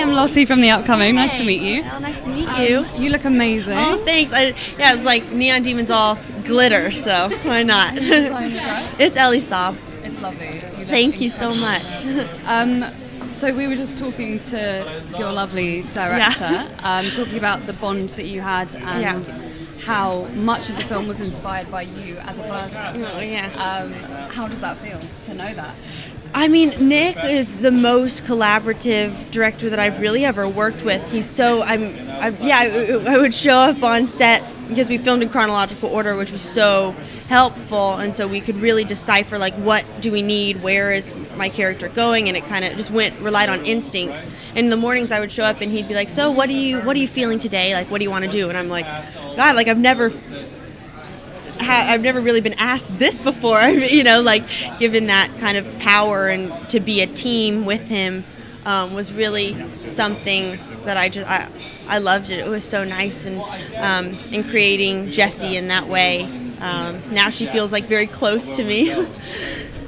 I'm Lottie from The Upcoming. Nice to meet you. Well, nice to meet you. You look amazing. Oh, thanks. It's like Neon Demons all glitter, so why not? It's Elle Fanning. It's lovely. Thank you so much. So we were just talking to your lovely director, talking about the bond that you had and how much of the film was inspired by you as a person. Oh, yeah. How does that feel to know that? I mean, Nick is the most collaborative director that I've really ever worked with. He's so, I would show up on set because we filmed in chronological order, which was so helpful, and so we could really decipher, like, what do we need, where is my character going, and it kind of just relied on instincts. And in the mornings I would show up and he'd be like, so what are you feeling today? Like, what do you want to do? And I'm like, God, like, I've never really been asked this before, like, given that kind of power and to be a team with him was really something that I loved it. It was so nice, and in creating Jessie in that way, now she feels like very close to me.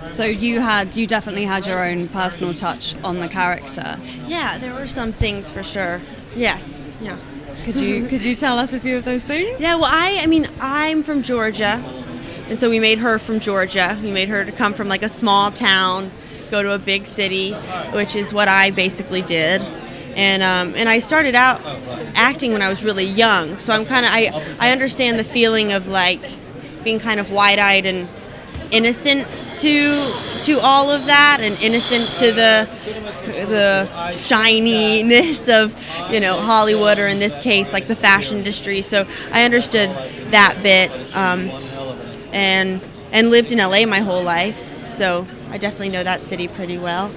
So you definitely had your own personal touch on the character. Yeah, there were some things for sure. Yes, yeah. Could you tell us a few of those things? Yeah, well, I'm from Georgia, and so we made her from Georgia. We made her to come from like a small town, go to a big city, which is what I basically did. And I started out acting when I was really young, so I understand the feeling of like being kind of wide-eyed and innocent to all of that, and innocent to the shininess of Hollywood, or in this case like the fashion industry. So I understood that bit, and lived in LA my whole life, so I definitely know that city pretty well.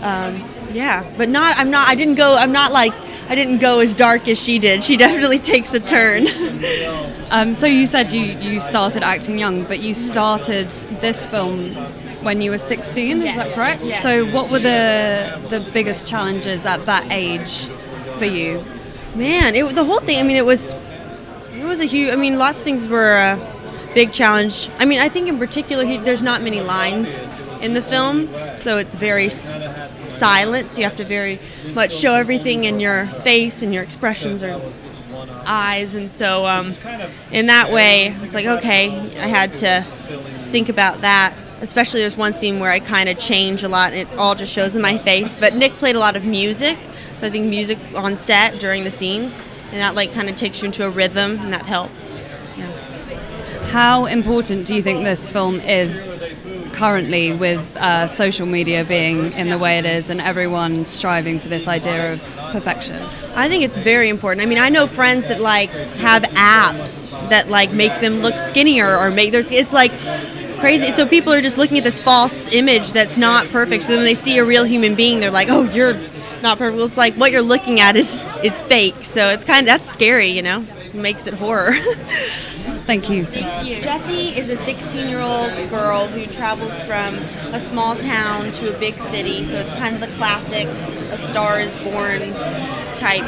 But I didn't go as dark as she did. She definitely takes a turn. So you said you started acting young, but you started this film when you were 16, is that correct? Yes. So what were the biggest challenges at that age for you? Man, the whole thing, it was a huge, lots of things were a big challenge. I think in particular, there's not many lines in the film, so it's very silent, so you have to very much show everything in your face and your expressions or eyes, and so in that way, I was like, okay, I had to think about that. Especially there's one scene where I kind of change a lot, and it all just shows in my face, but Nick played a lot of music, so I think music on set during the scenes, and that like kind of takes you into a rhythm, and that helped. Yeah. How important do you think this film is currently, with social media being in the way it is and everyone striving for this idea of perfection? I think it's very important. I know friends that like have apps that like make them look skinnier or it's like crazy. So people are just looking at this false image that's not perfect. So then they see a real human being, they're like, oh, you're not perfect. It's like what you're looking at is fake. So it's that's scary, It makes it horror. Thank you. Thank you. Jessie is a 16-year-old girl who travels from a small town to a big city, so it's kind of the classic A Star is Born type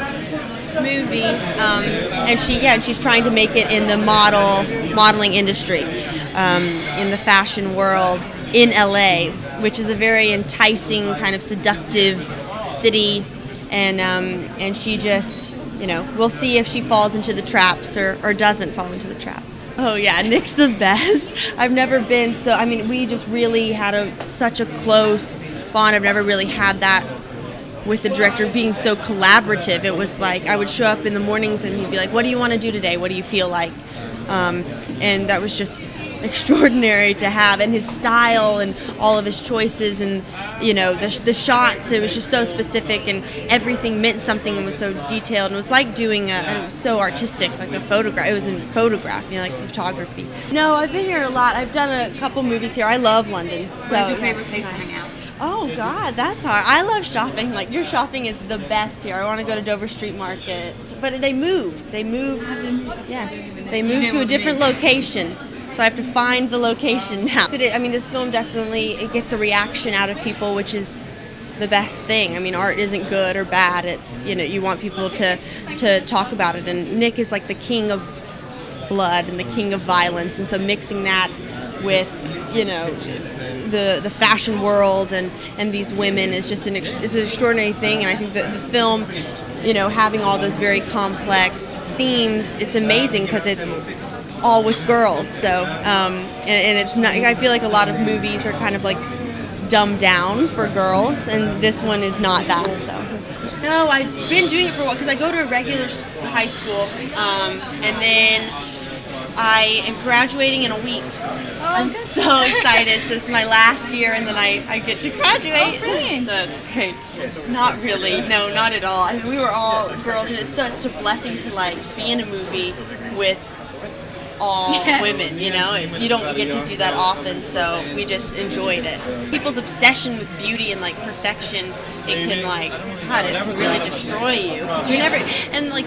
movie. And she's trying to make it in the modeling industry, in the fashion world in LA, which is a very enticing, kind of seductive city, and she just, we'll see if she falls into the traps or doesn't fall into the traps. Oh yeah, Nick's the best. I've never been so, we just really had such a close bond. I've never really had that with the director, being so collaborative. It was like I would show up in the mornings and he'd be like, what do you want to do today? What do you feel like? And that was just extraordinary to have, and his style and all of his choices, and the shots, it was just so specific, and everything meant something and was so detailed, and it was like doing it was so artistic, like a photograph. It was in photograph, like photography. No, I've been here a lot. I've done a couple movies here. I love London. Where's your favorite place to hang out? Oh God, that's hard. I love shopping. Like, your shopping is the best here. I want to go to Dover Street Market, but they moved. Yes, they moved to a different location. So I have to find the location now. This film definitely, it gets a reaction out of people, which is the best thing. Art isn't good or bad. It's, you want people to talk about it. And Nick is like the king of blood and the king of violence. And so mixing that with, the fashion world and these women is just it's an extraordinary thing. And I think that the film, having all those very complex themes, it's amazing because it's all with girls. So and it's not. I feel like a lot of movies are kind of like dumbed down for girls, and this one is not that. So. No, I've been doing it for a while because I go to a regular high school, and then I am graduating in a week. I'm so excited. So this is my last year, and then I get to graduate. Brilliant. So it's great. Not really. No, not at all. I mean, we were all girls, and it's such a blessing to like be in a movie with all women, you don't get to do that often, so we just enjoyed it. People's obsession with beauty and like perfection, it can like, God, it really destroy you. 'Cause you're never, and like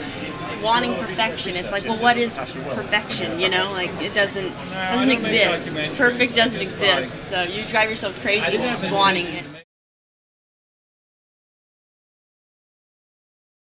wanting perfection, it's like, well, what is perfection, like it doesn't exist. Perfect doesn't exist, so you drive yourself crazy wanting it.